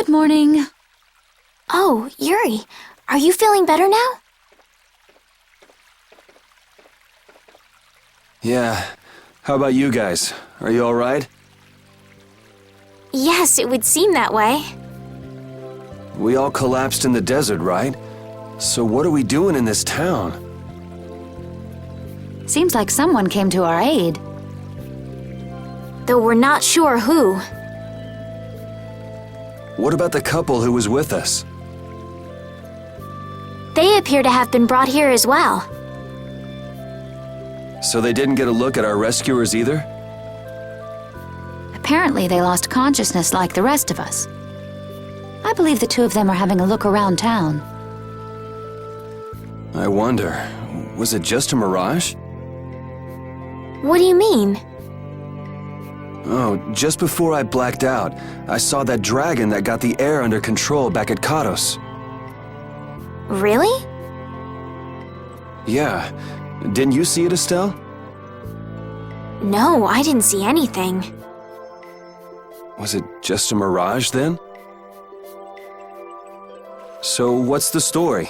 Good morning. Oh, Yuri, are you feeling better now? Yeah. How about you guys? Are you all right? Yes, it would seem that way. We all collapsed in the desert, right? So what are we doing in this town? Seems like someone came to our aid. Though we're not sure who. What about the couple who was with us? They appear to have been brought here as well. So they didn't get a look at our rescuers either? Apparently they lost consciousness like the rest of us. I believe the two of them are having a look around town. I wonder, was it just a mirage? What do you mean? Oh, just before I blacked out, I saw that dragon that got the air under control back at Kados. Really? Yeah. Didn't you see it, Estelle? No, I didn't see anything. Was it just a mirage then? So what's the story?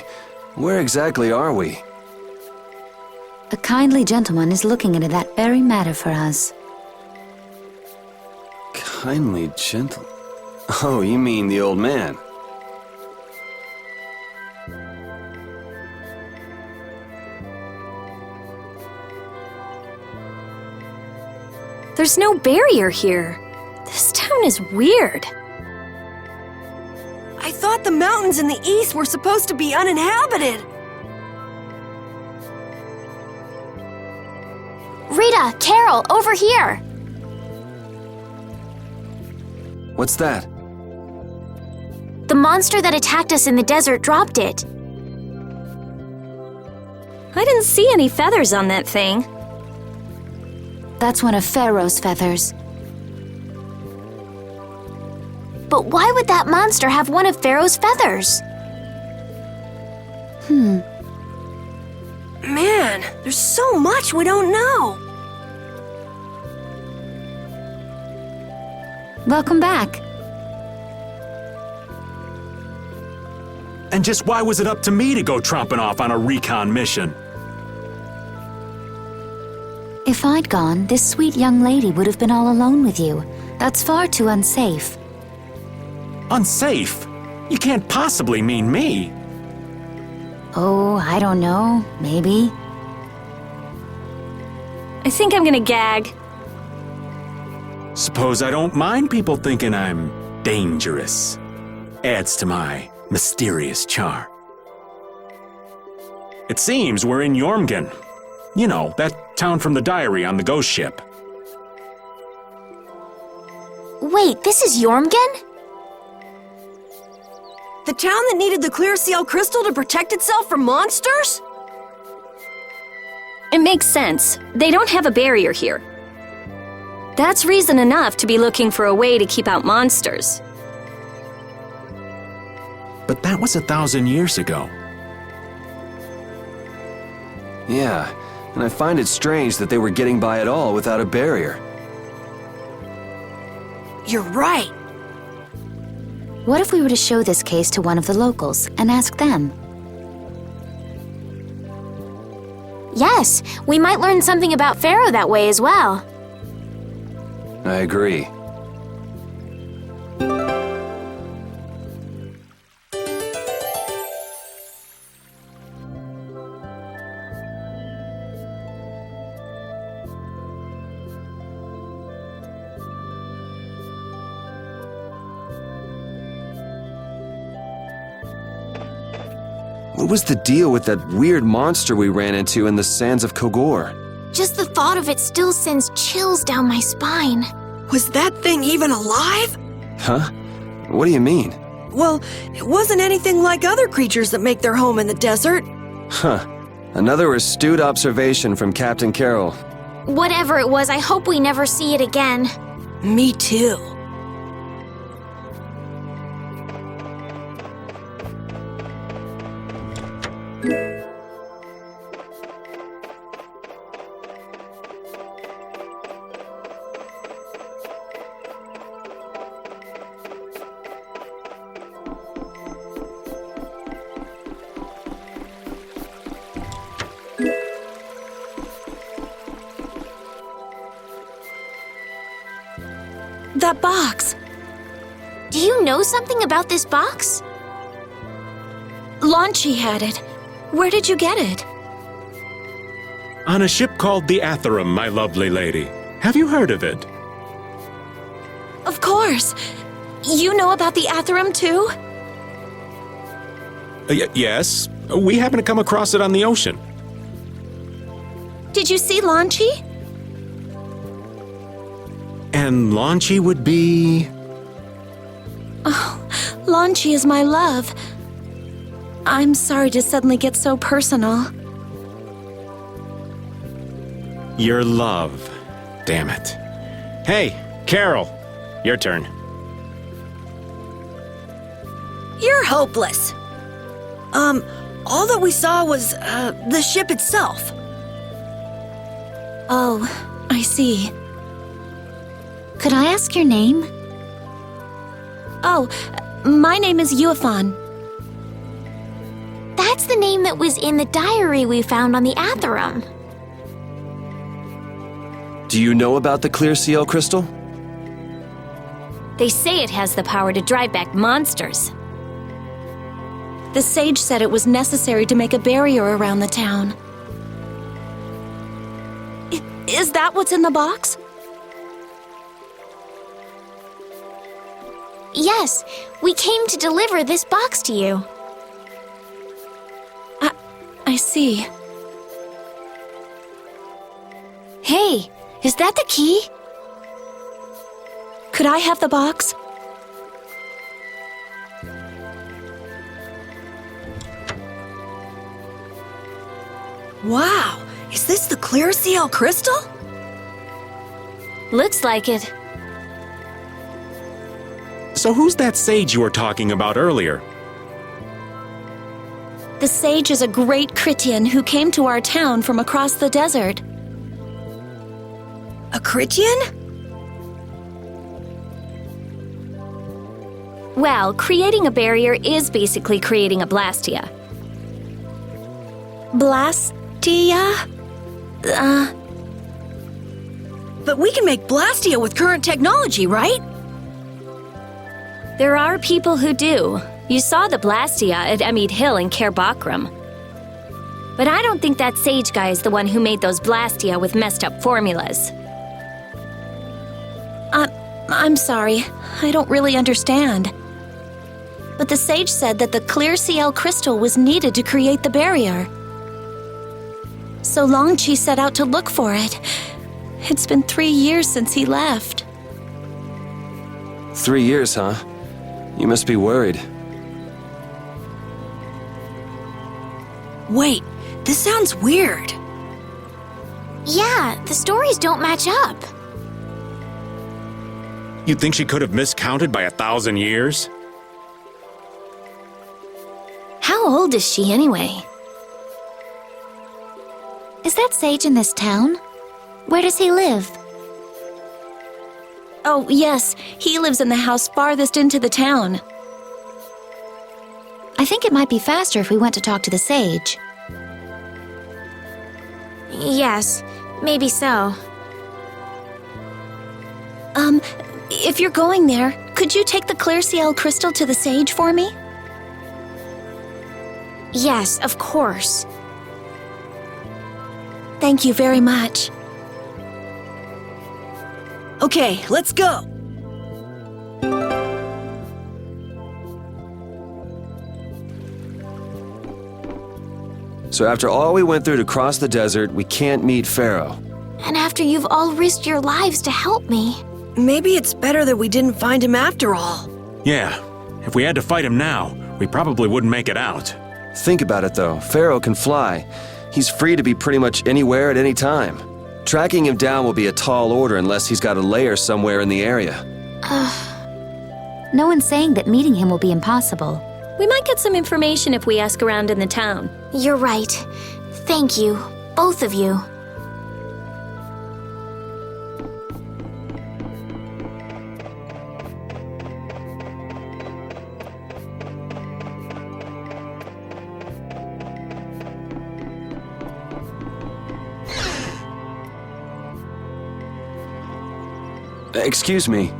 Where exactly are we? A kindly gentleman is looking into that very matter for us. Kindly gentle... Oh, you mean the old man. There's no barrier here. This town is weird. I thought the mountains in the east were supposed to be uninhabited. Rita, Carol, over here! What's that? The monster that attacked us in the desert dropped it. I didn't see any feathers on that thing. That's one of Pharaoh's feathers. But why would that monster have one of Pharaoh's feathers? Man, there's so much we don't know. Welcome back. And just why was it up to me to go tromping off on a recon mission? If I'd gone, this sweet young lady would have been all alone with you. That's far too unsafe. Unsafe? You can't possibly mean me. Oh, I don't know. Maybe. I think I'm gonna gag. Suppose I don't mind people thinking I'm dangerous. Adds to my mysterious charm. It seems we're in Yormgen. You know, that town from the diary on the ghost ship. Wait, this is Yormgen? The town that needed the clear seal crystal to protect itself from monsters? It makes sense. They don't have a barrier here. That's reason enough to be looking for a way to keep out monsters. But that was 1,000 years ago. Yeah, and I find it strange that they were getting by at all without a barrier. You're right. What if we were to show this case to one of the locals and ask them? Yes, we might learn something about Pharaoh that way as well. I agree. What was the deal with that weird monster we ran into in the sands of Kogor? Just the thought of it still sends chills down my spine. Was that thing even alive? Huh? What do you mean? Well, it wasn't anything like other creatures that make their home in the desert. Huh. Another astute observation from Captain Carroll. Whatever it was, I hope we never see it again. Me too. that box. Do you know something about this box? Launchy had it. Where did you get it? On a ship called the Atherum, my lovely lady. Have you heard of it? Of course. You know about the Atherum too? Yes. We happened to come across it on the ocean. Did you see Launchy? And Launchy would be... Launchy is my love. I'm sorry to suddenly get so personal. your love. Damn it. Hey, Carol, your turn. You're hopeless. All that we saw was, the ship itself. Oh, I see. Could I ask your name? Oh, my name is Yuafan. That's the name that was in the diary we found on the Atherum. Do you know about the clear CL crystal? They say it has the power to drive back monsters. The sage said it was necessary to make a barrier around the town. Is that what's in the box? Yes, we came to deliver this box to you. I see. Hey, is that the key? Could I have the box? Wow, is this the clear CL crystal? Looks like it. So who's that sage you were talking about earlier? The sage is a great Critian who came to our town from across the desert. A Critian? Well, creating a barrier is basically creating a Blastia. Blastia? But we can make Blastia with current technology, right? There are people who do. You saw the Blastia at Emmead Hill in Cair Bakram. But I don't think that sage guy is the one who made those Blastia with messed up formulas. I'm sorry. I don't really understand. But the sage said that the clear CL crystal was needed to create the barrier. So Longchi set out to look for it. It's been 3 years since he left. 3 years, huh? You must be worried. Wait, this sounds weird. Yeah, the stories don't match up. You think she could have miscounted by 1,000 years? How old is she anyway? Is that sage in this town? Where does he live? Oh, yes, he lives in the house farthest into the town. I think it might be faster if we went to talk to the sage. Yes, maybe so. If you're going there, could you take the clear CL crystal to the sage for me? Yes, of course. Thank you very much. Okay, let's go. So after all we went through to cross the desert, we can't meet Pharaoh. And after you've all risked your lives to help me. Maybe it's better that we didn't find him after all. Yeah, if we had to fight him now, we probably wouldn't make it out. Think about it though, Pharaoh can fly. He's free to be pretty much anywhere at any time. Tracking him down will be a tall order unless he's got a lair somewhere in the area. No one's saying that meeting him will be impossible. We might get some information if we ask around in the town. You're right. Thank you, both of you. Excuse me.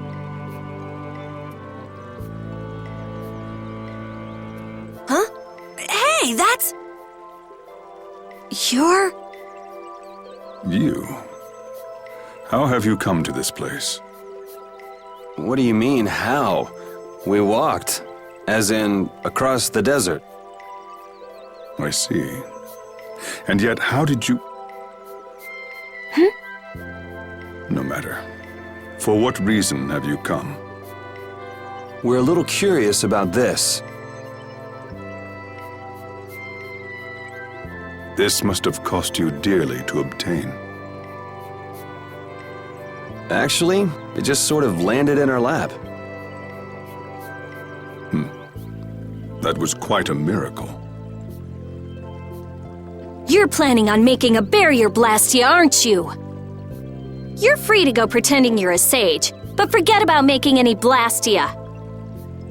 Hey, that's... You're... You. How have you come to this place? What do you mean, how? We walked. As in, across the desert. I see. And yet, how did you... No matter. For what reason have you come? We're a little curious about this. This must have cost you dearly to obtain. Actually, it just sort of landed in our lap. That was quite a miracle. You're planning on making a barrier blastia, aren't you? You're free to go pretending you're a sage, but forget about making any blastia.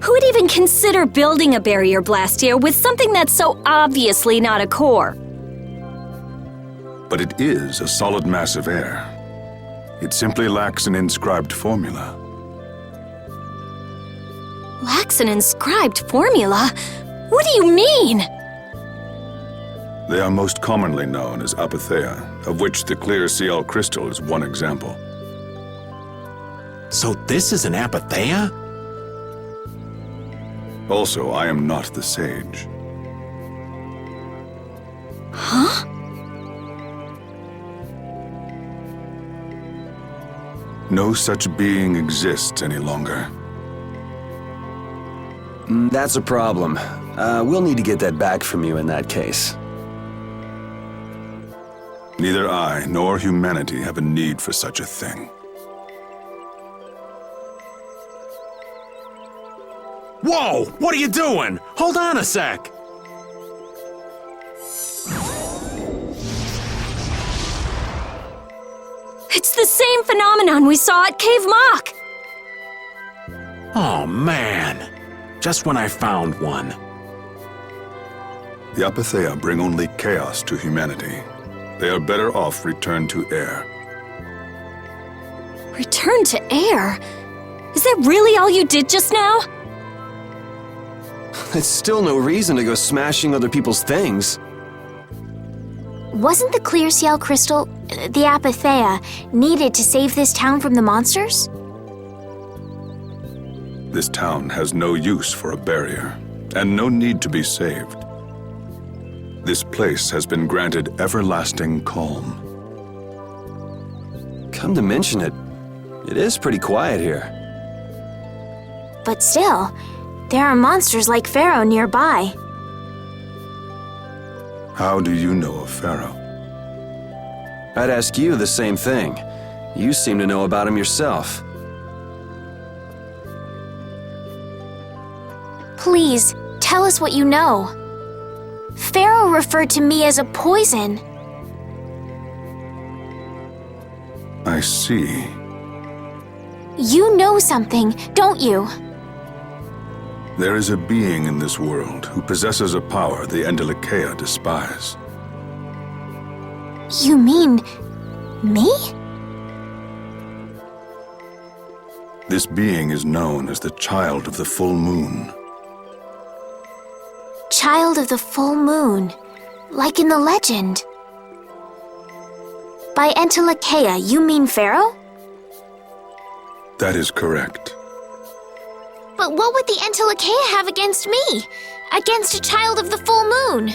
Who would even consider building a barrier blastia with something that's so obviously not a core? But it is a solid mass of air. It simply lacks an inscribed formula. Lacks an inscribed formula? What do you mean? They are most commonly known as apatheia, of which the clear CL crystal is one example. So this is an apatheia? Also, I am not the sage. Huh? No such being exists any longer. That's a problem. We'll need to get that back from you in that case. Neither I nor humanity have a need for such a thing. Whoa! What are you doing? Hold on a sec! It's the same phenomenon we saw at Cave Mock! Oh, man. Just when I found one. The apatheia bring only chaos to humanity. They are better off returned to air. Return to air? Is that really all you did just now? It's still no reason to go smashing other people's things. Wasn't the clear CL crystal, the apatheia, needed to save this town from the monsters? This town has no use for a barrier, and no need to be saved. This place has been granted everlasting calm. Come to mention it, it is pretty quiet here. But still, there are monsters like Pharaoh nearby. How do you know of Pharaoh? I'd ask you the same thing. You seem to know about him yourself. Please, tell us what you know. Pharaoh referred to me as a poison. I see. You know something, don't you? There is a being in this world who possesses a power the Endelikeia despise. You mean... me? This being is known as the Child of the Full Moon. Child of the full moon, like in the legend. By Endelikeia, you mean Pharaoh? That is correct. But what would the Endelikeia have against me? Against a child of the full moon?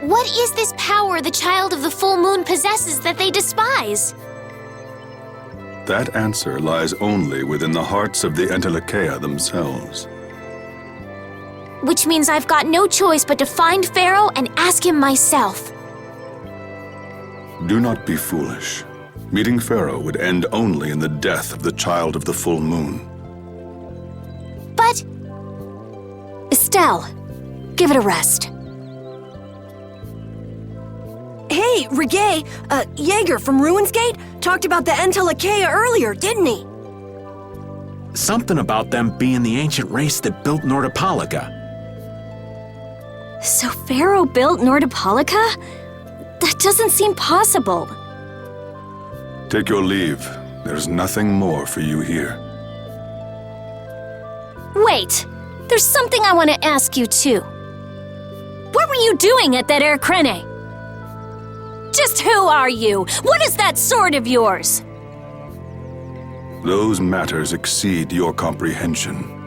What is this power the child of the full moon possesses that they despise? That answer lies only within the hearts of the Endelikeia themselves. Which means I've got no choice but to find Pharaoh and ask him myself. Do not be foolish. Meeting Pharaoh would end only in the death of the Child of the Full Moon. But... Estelle, give it a rest. Hey, Reggae, Jaeger from Ruins Gate talked about the Endelikeia earlier, didn't he? Something about them being the ancient race that built Nordopolica. So Pharaoh built Nordopolica? That doesn't seem possible. Take your leave. There's nothing more for you here. Wait, there's something I want to ask you too. What are you doing at that Erkrene? Just who are you? What is that sword of yours? Those matters exceed your comprehension.